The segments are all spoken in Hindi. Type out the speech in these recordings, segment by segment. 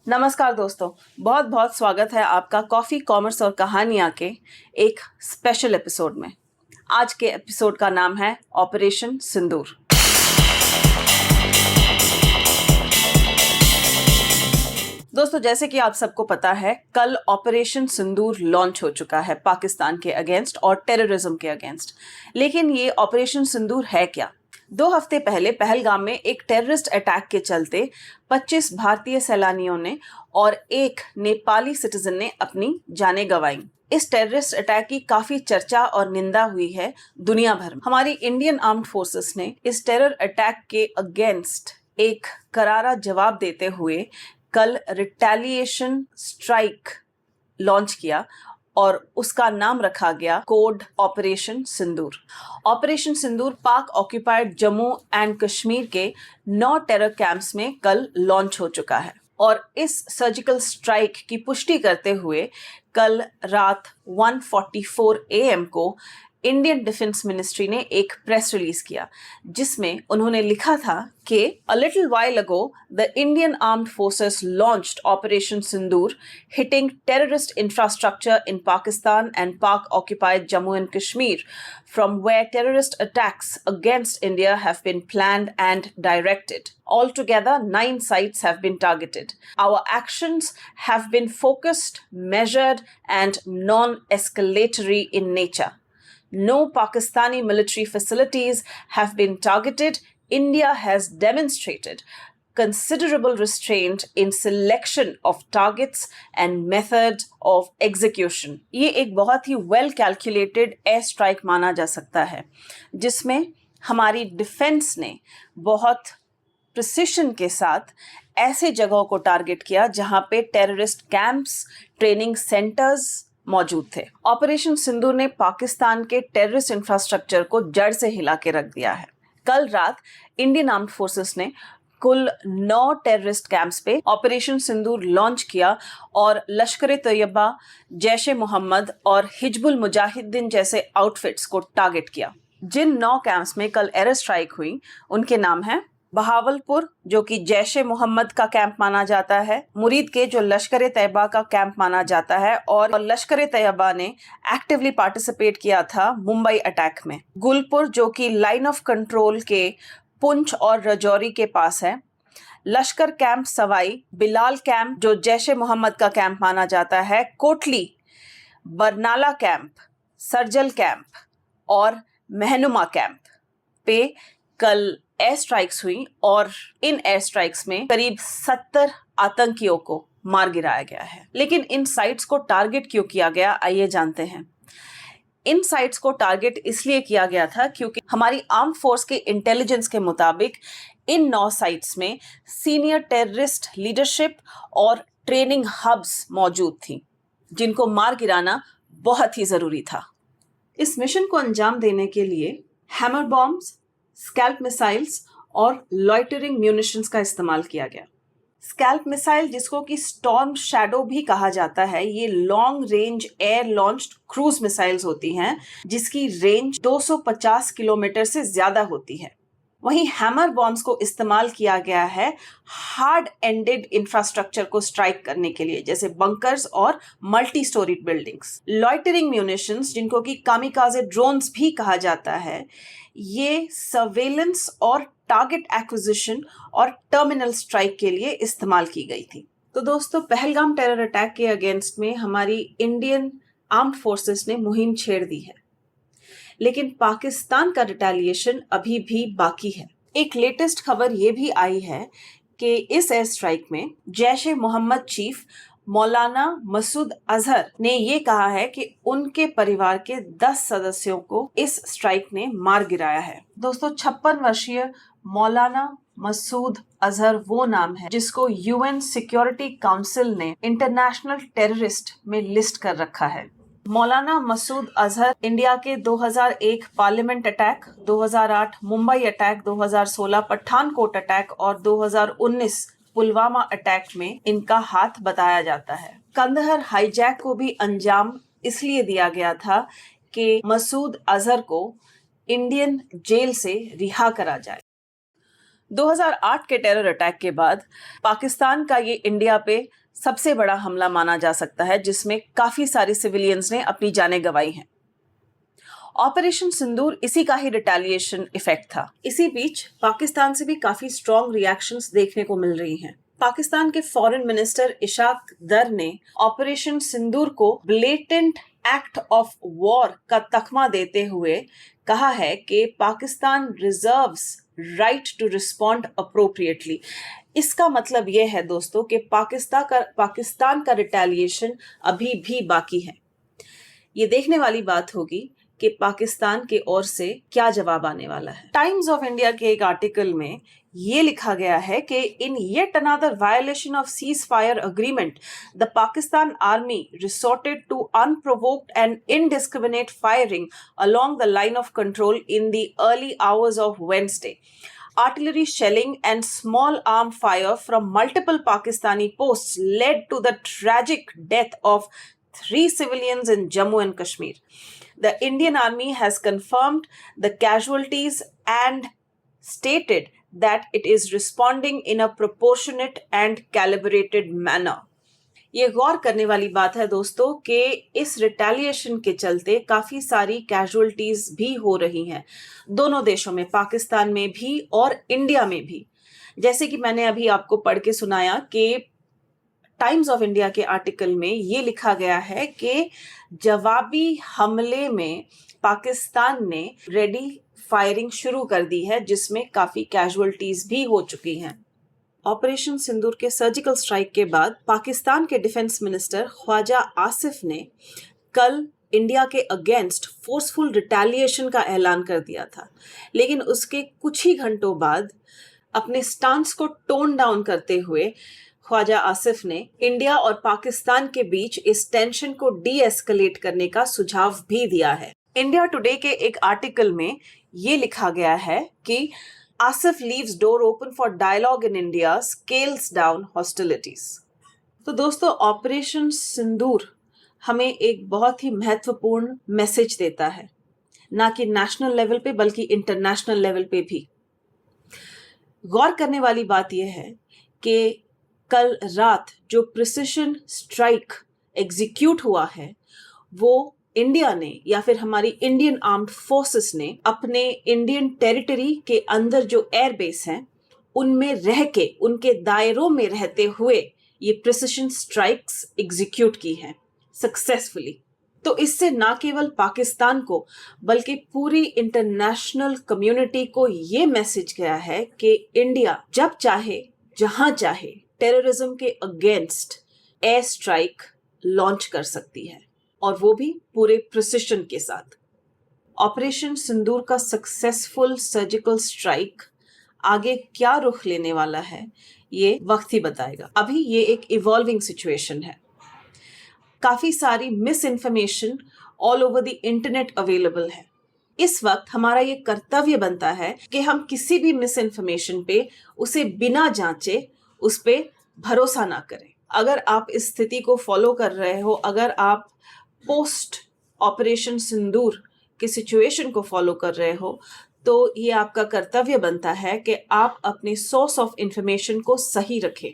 नमस्कार दोस्तों, बहुत बहुत स्वागत है आपका कॉफ़ी, कॉमर्स और कहानियाँ के एक स्पेशल एपिसोड में। आज के एपिसोड का नाम है ऑपरेशन सिंदूर। दोस्तों, जैसे कि आप सबको पता है, कल ऑपरेशन सिंदूर लॉन्च हो चुका है पाकिस्तान के अगेंस्ट और टेररिज्म के अगेंस्ट। लेकिन ये ऑपरेशन सिंदूर है क्या? 2 हफ्ते पहले पहलगाम में एक टेररिस्ट अटैक के चलते 25 भारतीय सैलानियों ने और एक नेपाली सिटीजन ने अपनी जानें गंवाई। इस टेररिस्ट अटैक की काफी चर्चा और निंदा हुई है दुनिया भर में। हमारी इंडियन आर्म्ड फोर्सेस ने इस टेरर अटैक के अगेंस्ट एक करारा जवाब देते हुए कल रिटेलिएशन स्ट्राइक लॉन्च किया और उसका नाम रखा गया कोड ऑपरेशन सिंदूर। ऑपरेशन सिंदूर पाक ऑक्यूपाइड जम्मू एंड कश्मीर के 9 टेरर कैंप्स में कल लॉन्च हो चुका है और इस सर्जिकल स्ट्राइक की पुष्टि करते हुए कल रात 1:44 AM को इंडियन डिफेंस मिनिस्ट्री ने एक प्रेस रिलीज किया जिसमें उन्होंने लिखा था कि a little while ago the Indian armed forces launched operation Sindoor hitting terrorist infrastructure in Pakistan and Pak occupied Jammu and Kashmir from where terrorist attacks against India have been planned and directed. Altogether, 9 sites have been targeted. Our actions have been focused, measured, and non-escalatory in nature. No Pakistani military facilities have been targeted. India has demonstrated considerable restraint in selection of targets and method of execution. ये एक बहुत ही वेल कैलकुलेटेड एयर स्ट्राइक माना जा सकता है जिसमें हमारी डिफेंस ने बहुत प्रिसिशन के साथ ऐसे जगहों को टारगेट किया जहां पे टेररिस्ट कैंप्स, ट्रेनिंग सेंटर्स मौजूद थे। ऑपरेशन सिंदूर ने पाकिस्तान के टेररिस्ट इंफ्रास्ट्रक्चर को जड़ से हिला के रख दिया है। कल रात इंडियन आर्म्ड फोर्सेस ने कुल 9 टेररिस्ट कैंप्स पे ऑपरेशन सिंदूर लॉन्च किया और लश्कर ए तैयबा, जैश ए मोहम्मद और हिजबुल मुजाहिदीन जैसे आउटफिट्स को टारगेट किया। जिन 9 कैंप्स में कल एयर स्ट्राइक हुई उनके नाम हैं बहावलपुर, जो कि जैश ए मोहम्मद का कैंप माना जाता है, मुरीद के जो लश्कर ए तैयबा का कैंप माना जाता है और लश्कर ए तैयबा ने एक्टिवली पार्टिसिपेट किया था मुंबई अटैक में, गुलपुर जो कि लाइन ऑफ कंट्रोल के पुंछ और रजौरी के पास है, लश्कर कैंप सवाई, बिलाल कैंप जो जैश ए मोहम्मद का कैंप माना जाता है, कोटली, बरनाला कैंप, सरजल कैंप और महनुमा कैंप पे कल एयर स्ट्राइक्स हुई और इन एयर स्ट्राइक्स में करीब 70 आतंकियों को मार गिराया गया है। लेकिन इन साइट्स को टारगेट क्यों किया गया, आइए जानते हैं। इन साइट्स को टारगेट इसलिए किया गया था क्योंकि हमारी आर्म फोर्स के इंटेलिजेंस के मुताबिक इन 9 साइट्स में सीनियर टेररिस्ट लीडरशिप और ट्रेनिंग हब्स मौजूद थी जिनको मार गिराना बहुत ही जरूरी था। इस मिशन को अंजाम देने के लिए हैमर बॉम्ब्स, स्कैल्प मिसाइल्स और लॉइटरिंग म्यूनिशंस का इस्तेमाल किया गया। स्कैल्प मिसाइल, जिसको कि स्टॉर्म शैडो भी कहा जाता है, ये long range air launched cruise missiles होती हैं जिसकी रेंज 250 किलोमीटर से ज्यादा होती है। वहीं हैमर बॉम्ब्स को इस्तेमाल किया गया है हार्ड एंडेड इंफ्रास्ट्रक्चर को स्ट्राइक करने के लिए, जैसे बंकर्स और multi storeyed buildings. Loitering munitions, जिनको कि कामिकाजे ड्रोन्स भी कहा जाता है, ये सर्वेलेंस और टारगेट एक्विजिशन और टर्मिनल स्ट्राइक के लिए इस्तेमाल की गई थी। तो दोस्तों, पहलगाम टेरर अटैक के अगेंस्ट में हमारी इंडियन आर्म्ड फोर्सेस ने मुहिम छेड़ दी है, लेकिन पाकिस्तान का रिटेलिएशन अभी भी बाकी है। एक लेटेस्ट खबर ये भी आई है कि इस एयर स्ट्राइक में जैश ए मोहम्मद चीफ मौलाना मसूद अजहर ने ये कहा है कि उनके परिवार के 10 सदस्यों को इस स्ट्राइक ने मार गिराया है। दोस्तों, 56 वर्षीय मौलाना मसूद अजहर वो नाम है जिसको यूएन सिक्योरिटी काउंसिल ने इंटरनेशनल टेररिस्ट में लिस्ट कर रखा है। मौलाना मसूद अजहर इंडिया के 2001 parliament attack, 2008 Mumbai attack, 2016 Pathankot attack और 2019 पुलवामा अटैक में इनका हाथ बताया जाता है। कंदहर हाईजैक को भी अंजाम इसलिए दिया गया था कि मसूद अजहर को इंडियन जेल से रिहा करा जाए। 2008 के टेरर अटैक के बाद पाकिस्तान का ये इंडिया पे सबसे बड़ा हमला माना जा सकता है, जिसमें काफी सारे सिविलियंस ने अपनी जानें गंवाई हैं। ऑपरेशन सिंदूर इसी का ही रिटेलिएशन इफेक्ट था। इसी बीच पाकिस्तान से भी काफी स्ट्रॉन्ग रिएक्शंस देखने को मिल रही हैं। पाकिस्तान के फॉरेन मिनिस्टर इशाक दर ने ऑपरेशन सिंदूर को ब्लेटेंट एक्ट ऑफ वॉर का तख्मा देते हुए कहा है कि Pakistan reserves right to respond appropriately. इसका मतलब यह है दोस्तों कि पाकिस्तान का रिटेलिएशन अभी भी बाकी है। ये देखने वाली बात होगी कि पाकिस्तान के ओर से क्या जवाब आने वाला है। टाइम्स ऑफ इंडिया के एक आर्टिकल में ये लिखा गया है कि in yet another violation of ceasefire agreement the Pakistan army resorted to unprovoked and indiscriminate firing along the line of control in the early hours of Wednesday. Artillery shelling and small arm fire from multiple Pakistani posts led to the tragic death of 3 civilians in Jammu and Kashmir. The Indian Army has confirmed the casualties and stated that it is responding in a proportionate and calibrated manner. ये गौर करने वाली बात है दोस्तों कि इस रिटेलिएशन के चलते काफी सारी कैजुअलिटीज भी हो रही हैं दोनों देशों में, पाकिस्तान में भी और इंडिया में भी। जैसे कि मैंने अभी आपको पढ़ के सुनाया कि टाइम्स ऑफ इंडिया के आर्टिकल में ये लिखा गया है कि जवाबी हमले में पाकिस्तान ने रेडी फायरिंग शुरू कर दी है, जिसमें काफी कैजुअलिटीज भी हो चुकी हैं। ऑपरेशन सिंदूर के सर्जिकल स्ट्राइक के बाद पाकिस्तान के डिफेंस मिनिस्टर ख्वाजा आसिफ ने कल इंडिया के अगेंस्ट फोर्सफुल रिटेलिएशन का ऐलान कर दिया था, लेकिन उसके कुछ ही घंटों बाद अपने स्टांस को टोन डाउन करते हुए ख्वाजा आसिफ ने इंडिया और पाकिस्तान के बीच इस टेंशन को डी एस्केलेट करने का सुझाव भी दिया है। इंडिया टुडे के एक आर्टिकल में ये लिखा गया है कि Asif leaves door open for dialogue in India, scales down hostilities. तो दोस्तों, ऑपरेशन सिंदूर हमें एक बहुत ही महत्वपूर्ण मैसेज देता है, ना कि नेशनल लेवल पे बल्कि इंटरनेशनल लेवल पे भी। गौर करने वाली बात यह है कि कल रात जो प्रिसिशन स्ट्राइक एग्जीक्यूट हुआ है वो इंडिया ने या फिर हमारी इंडियन आर्म्ड फोर्सेस ने अपने इंडियन टेरिटरी के अंदर जो एयरबेस हैं उनमें रह के, उनके दायरों में रहते हुए ये प्रिसिशन स्ट्राइक्स एग्जीक्यूट की हैं सक्सेसफुली। तो इससे ना केवल पाकिस्तान को बल्कि पूरी इंटरनेशनल कम्युनिटी को ये मैसेज गया है कि इंडिया जब चाहे जहां चाहे टेररिज्म के अगेंस्ट एयर स्ट्राइक लॉन्च कर सकती है, और वो भी पूरे प्रिसिशन के साथ। ऑपरेशन सिंदूर का सक्सेसफुल सर्जिकल स्ट्राइक आगे क्या रुख लेने वाला है ये वक्त ही बताएगा। अभी ये एक इवॉल्विंग सिचुएशन है, काफी सारी miss information all over the internet available है। इस वक्त हमारा ये कर्तव्य बनता है कि हम किसी भी मिस इन्फॉर्मेशन पे उसे बिना जांचे उस पे भरोसा ना करें। अगर आप इस स्थिति को फॉलो कर रहे हो, अगर आप पोस्ट ऑपरेशन सिंदूर के सिचुएशन को फॉलो कर रहे हो, तो ये आपका कर्तव्य बनता है कि आप अपने सोर्स ऑफ इंफॉर्मेशन को सही रखें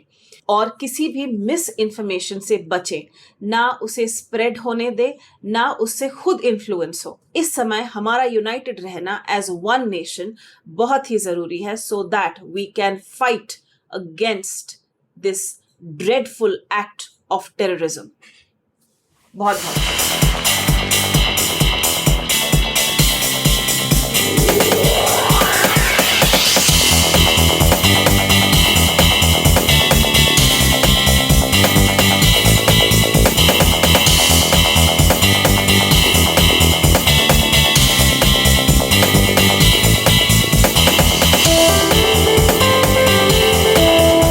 और किसी भी मिस इन्फॉर्मेशन से बचें, ना उसे स्प्रेड होने दे, ना उससे खुद इन्फ्लुएंस हो। इस समय हमारा यूनाइटेड रहना एज वन नेशन बहुत ही जरूरी है, so that we can fight against this dreadful act of terrorism. बहुत बहुत